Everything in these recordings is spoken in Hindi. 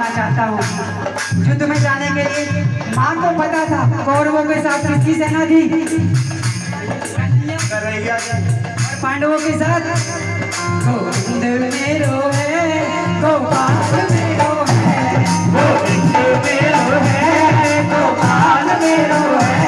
बताना चाहता हूँ। युद्ध में जाने के लिए माँ को पता था कौरवों के साथ किसकी सेना थी, और पांडवों के साथ गोविंद मेरो है, गोपाल मेरो है, गोविंद मेरो है, गोपाल मेरो है।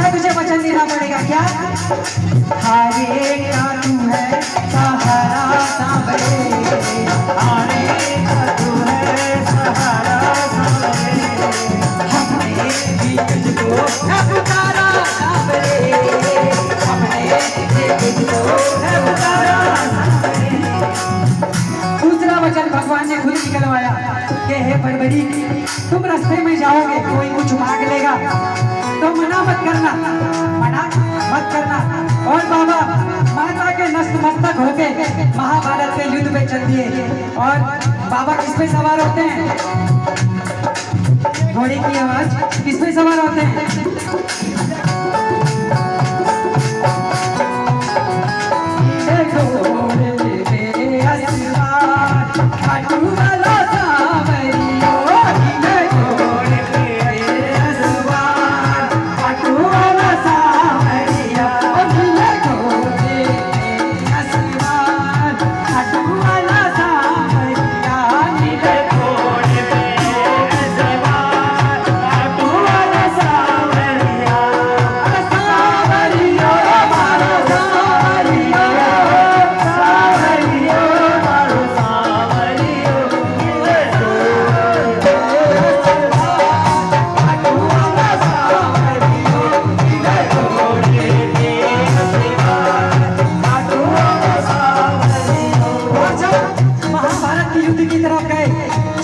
तुझे वचन देना पड़ेगा क्या? हारे का तू है सहारा सांवरे, हारे का तू है सहारा सांवरे, हमने भी तुझको है पुकारा सांवरे, हमने भी तुझको है पुकारा सांवरे। दूसरा वचन भगवान ने खुद निकलवाया कि हे बर्बरी, तुम रास्ते में जाओगे, कोई कुछ मांग लेगा तो मना मत करना, मना मत करना। और बाबा माता के नतमस्तक होके महाभारत के युद्ध में चल दिए। और बाबा किस पे सवार होते हैं? घोड़े की आवाज, किस पे सवार होते हैं?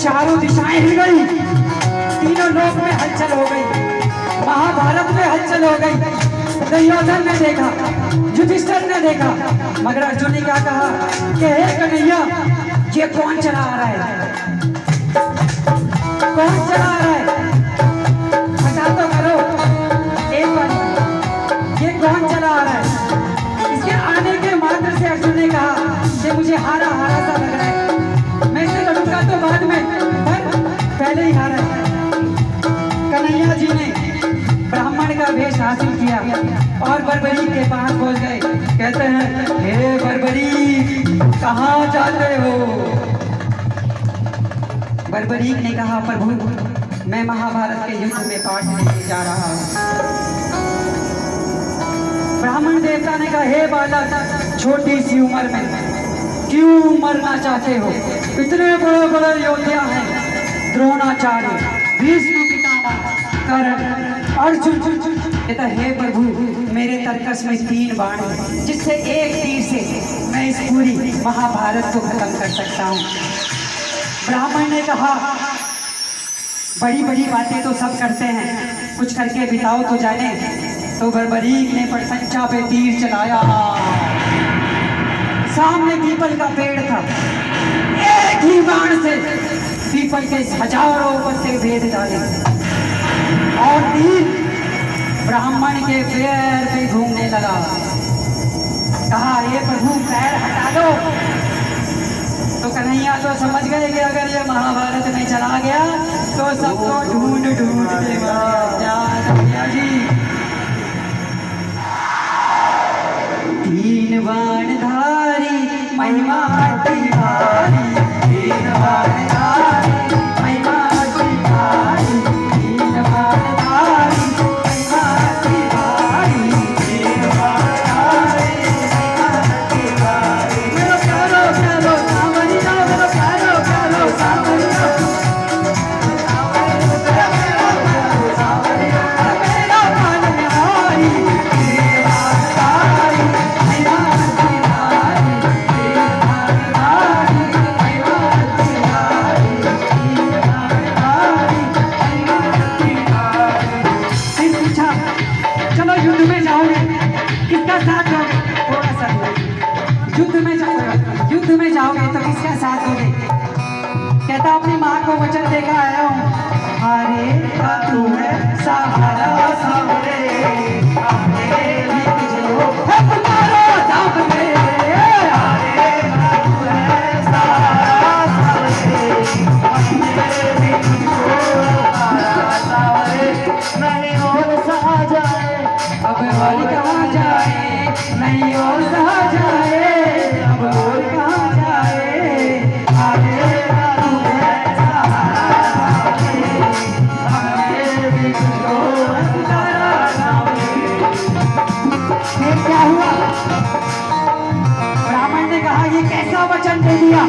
चारों दिशाएं हिल गई, तीनों लोक में हलचल हो गई, महाभारत में हलचल हो गई। दुर्योधन ने देखा, युधिष्ठिर ने देखा, मगर अर्जुन ने क्या कहा कि हे कन्हैया, ये कौन चला आ रहा है? कौन चला आ रहा है? बता तो करो एक बार, ये कौन चला आ रहा है? इसके आने के मात्र से अर्जुन ने कहा कि मुझे हारा हारा सा लग रहा है, मैं इसे लड़ूंगा तो बाद में, पर पहले ही हारा है। कन्हैया जी ने ब्राह्मण का वेश हासिल किया और बर्बरी के पास पहुंच गए। कहते हैं, हे बर्बरी, कहाँ जाते हो? बर्बरीक ने कहा, प्रभु मैं महाभारत के युद्ध में पार्ट लेने जा रहा हूँ। ब्राह्मण देवता ने कहा, हे बालक, छोटी सी उम्र में क्यों मरना चाहते हो? इतने बड़े बड़े योद्धा हैं, द्रोणाचार्य, भीष्म पितामह, कर्ण, अर्जुन। कहता, हे प्रभु मेरे तरकस में 3 बाण हैं, जिससे एक तीर से मैं इस पूरी महाभारत को खत्म कर सकता हूँ। ब्राह्मण ने कहा, बड़ी बड़ी बातें तो सब करते हैं, कुछ करके बिताओ तो जाने। तो बर्बरीक ने प्रशंसा पे तीर चलाया। सामने पीपल का पेड़ था, एक ही बाण से पीपल के हजारों पत्ते भेद डाले और तीर ब्राह्मण के पैर पे घूमने लगा। कहा, ये प्रभु पैर हटा दो। तो कन्हैया तो समझ गए कि अगर ये महाभारत में चला गया तो सबको ढूंढ ढूंढ के मारेगा जी। 3 बाण धारी महिमा तिहारी, 3 बाण धारी महिमा तिहारी, 3 बाण धारी महिमा तिहारी, 3 बाण धारी महिमा तिहारी। मेरो प्यारो प्यारो सावरिया, मेरो प्यारो प्यारो सावरिया, माँ को वचन देकर आया हूँ, हारे का तू है सहारा सामने, हारे भी तुझे हो है पुकारो सामने, हारे का तू है सहारा सामने, हारे भी तुझे हो सहारा सामने, नहीं और सहा जाए अब और कहाँ जाए, नहीं और सहा जाए अब और कहाँ जाए, हारे का तू है सहारा सामने, हारे भी तुझे हो सहारा सामने। फिर क्या हुआ? ब्राह्मण ने कहा ये कैसा वचन दे दिया,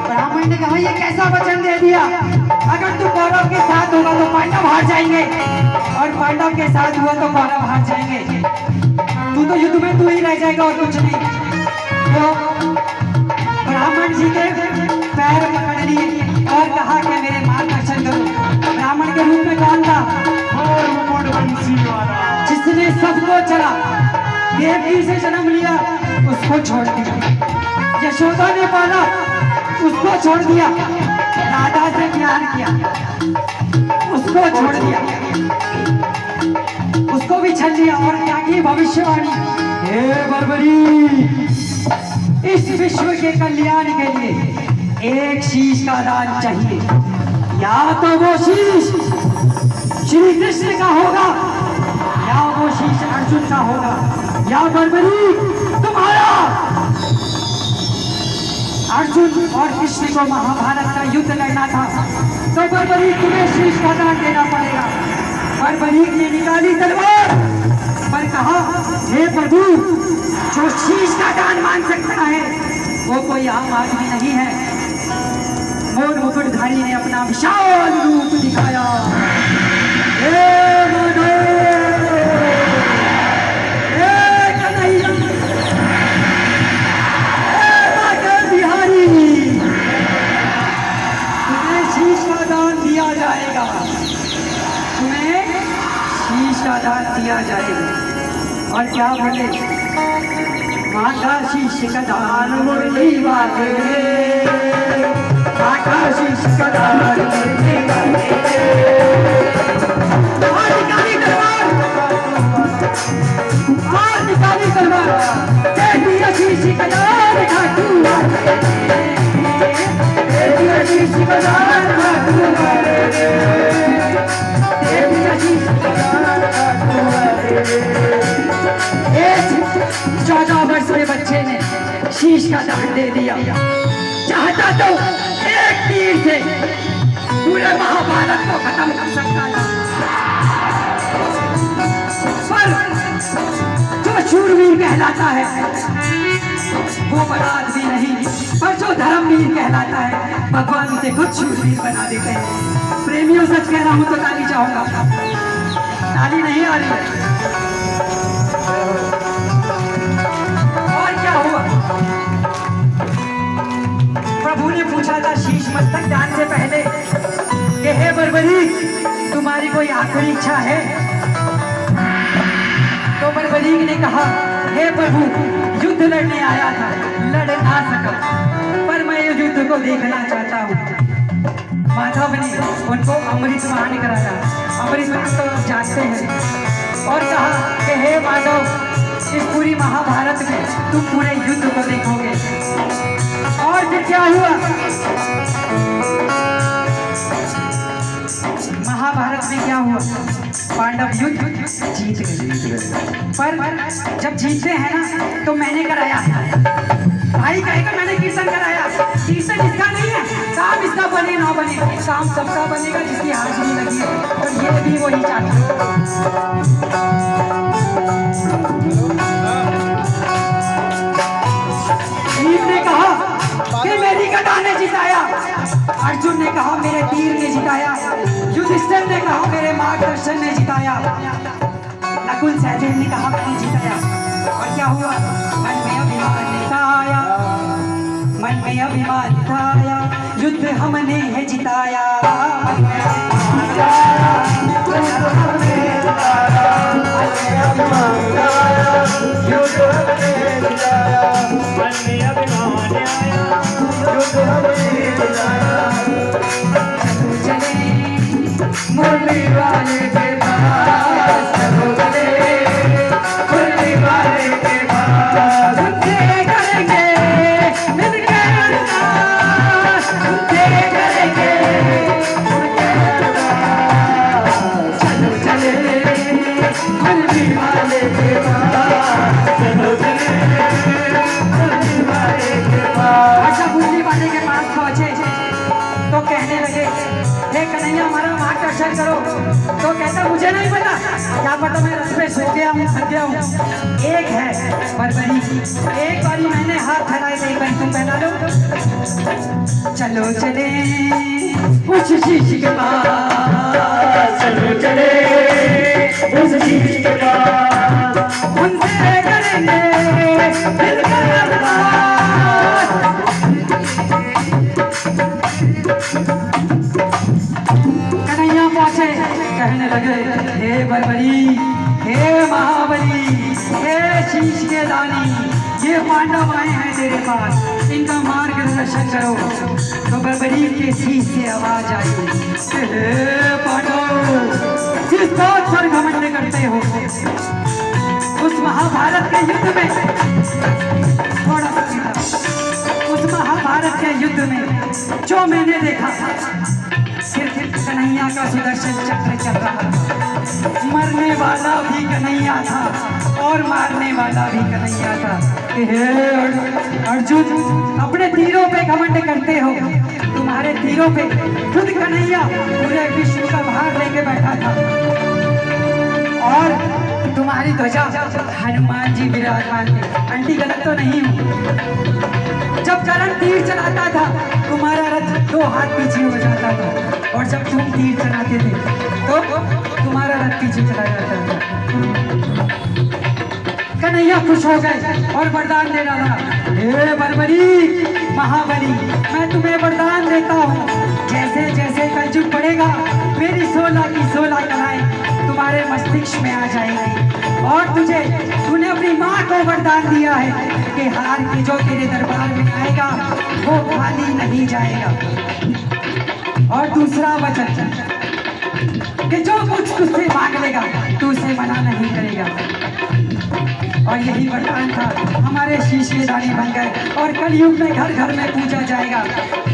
ब्राह्मण ने कहा ये कैसा वचन दे दिया, अगर तू कौरव के साथ होगा तो पांडव हार जाएंगे, और पांडव के साथ हुआ तो कौरव हार जाएंगे, तू तो युद्ध में तू ही रह जाएगा और कुछ नहीं। तो ब्राह्मण जी के पैर पकड़ लिए और कहा कि मेरे मार्गदर्शन करो। ब्राह्मण के रूप में कौन था? जिसने सबको चला, देवकी से जन्म लिया उसको छोड़ दिया, यशोदा ने पाला उसको छोड़ दिया, राधा से प्यार किया उसको छोड़ दिया, उसको भी छल लिया, और क्या की भविष्यवाणी, हे बर्बरी इस विश्व के कल्याण के लिए एक शीश का दान चाहिए, या तो वो शीश श्री कृष्ण का होगा, या वो शीश अर्जुन का होगा, या बर्बरी तुम्हारा। अर्जुन और कृष्ण को महाभारत का युद्ध लड़ना था, तो बर्बरी तुम्हें शीश का दान देना पड़ेगा। बर्बरी ने निकाली तलवार पर कहा, हे प्रभु जो शीश का दान मांग सकता है वो कोई आम आदमी नहीं है। मोर मुकुटधारी ने अपना विशाल रूप दिखाया, हे माधव, हे कन्हैया, हे माधव बिहारी, तुम्हें शीश का दान दिया जाएगा, तुम्हें शीश का दान दिया जाएगा। और क्या बोले? माता शीश का दान मुरली वाले, माता शीश का दान मुरली वाले, और निकाली तलवार, और निकाली तलवार, दे दिया शीश का दान घाटू वाले, दे दिया शीश का दान घाटू वाले, दे दिया शीश का दान घाटू वाले। 14 वर्ष के बच्चे ने शीश का दान दे दिया, चाहता तो एक तीर से पूरे महाभारत को खत्म कर सकता था, पर जो शूरवीर कहलाता है वो बड़ा आदमी नहीं, पर जो धर्मवीर कहलाता है भगवान उसे खुद शूरवीर बना देते हैं। प्रेमियों सच कह रहा हूं तो ताली चाहूंगा, ताली नहीं आ रही है। प्रभु ने पूछा था शीश मस्तक दान से पहले कि हे बर्बरी तुम्हारी कोई आखिरी इच्छा है? तो बर्बरी ने कहा, हे प्रभु युद्ध लड़ने आया था, लड़ ना सका, पर मैं इस युद्ध को देखना चाहता हूँ। माधव ने उनको अमृत पान कराया, अमृत पान तो आप जानते हैं, और कहा कि हे माधव इस पूरी महाभारत में तुम पूरे युद्ध को देखोगे। और फिर क्या हुआ? महाभारत में क्या हुआ? पांडव युद्ध जीत गए, पर जब जीतते हैं ना तो मैंने कराया, भाई कहेगा मैंने कीर्तन कराया, कीर्तन इसका नहीं है, काम इसका बने ना बने, काम सबका बनेगा जिसकी हाजिरी लगी है, और ये भी वही चाहता है। ने कहा कि मेरी गदा ने जिताया, अर्जुन ने कहा मेरे तीर ने जिताया, युधिष्ठिर ने कहा मेरे मार्गदर्शन ने जिताया, नकुल सहदेव ने कहा मैंने जिताया। और क्या हुआ? मन में अभिमान आया, मन में अभिमान आया, युद्ध हमने है जिताया, मन में अभिमान आया, युद्ध हमने जिताया, मन में अभिमान आया, युद्ध हमने जिताया, मन में अभिमान आया, युद्ध हमने कन्हैया हमारा मार्गदर्शन करो। तो कहता मुझे नहीं पता, क्या पता मैं रस पे सूख गया हूँ, थक गया हूँ। एक है बरबरी, एक बारी मैंने हाथ फैलाए थे, एक बारी तुम पहना लो। चलो चले उस शीश के पास, चलो चले उस शीश के पास, उनसे करेंगे मिलकर अरदास। कन्हैया पहुंचे, कहने लगे हे बरबरी, हे महाबली, हे शीश के दानी, ये पांडव आए हैं तेरे पास, इनका मार्गदर्शन करो। तो बरबरी के शीश से आवाज आई, हे पांडव, किस बात पर घमंड करते हो? उस महाभारत के युद्ध में, थोड़ा सा पीछे, उस महाभारत के युद्ध में जो मैंने देखा, सिर्फ कन्हैया का सुदर्शन चक्र चल रहा था। मरने वाला भी कन्हैया था और मारने वाला भी कन्हैया था। हे अर्जुन, अपने तीरों पे घमंड करते हो, तुम्हारे तीरों पे खुद कन्हैया पूरे विश्व का भार लेके बैठा था और तुम्हारी ध्वजा हनुमान जी विराजमान थे। आंटी गलत तो नहीं हूँ? जब करण तीर चलाता था तुम्हारा रथ 2 हाथ पीछे हो जाता था, और जब तुम तीर चलाते थे तो तुम्हारा रथ पीछे चला जाता था। कन्हैया खुश हो गए और वरदान दे डाला, हे बरबरी महाबली, मैं तुम्हें वरदान देता हूँ, जैसे जैसे कलयुग बढ़ेगा मेरी 16 की 16 कलाएं तुम्हारे मस्तिष्क में आ जाएंगी, और तूने अपनी माँ को वरदान दिया है कि हार के जो तेरे दरबार में आएगा वो खाली नहीं जाएगा। और दूसरा वचन कि जो कुछ तुझसे मांग लेगा तू उसे मना नहीं करेगा। और यही वरदान था, हमारे शीश के दाने बन गए और कलयुग में घर घर में पूजा जाएगा।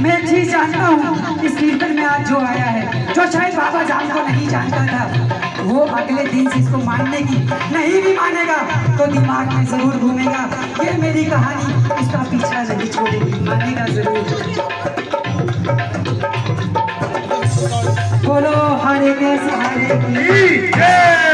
मैं एक चीज जानता हूँ, इस कीर्तन में आज जो आया है, जो शायद बाबा जान को नहीं जानता था, वो अगले दिन से इसको मानने की, नहीं भी मानेगा तो दिमाग में जरूर घूमेगा, ये मेरी कहानी इसका पीछा नहीं छोड़ेगी, मानेगा जरूर। बोलो हरे के सहारे की जय।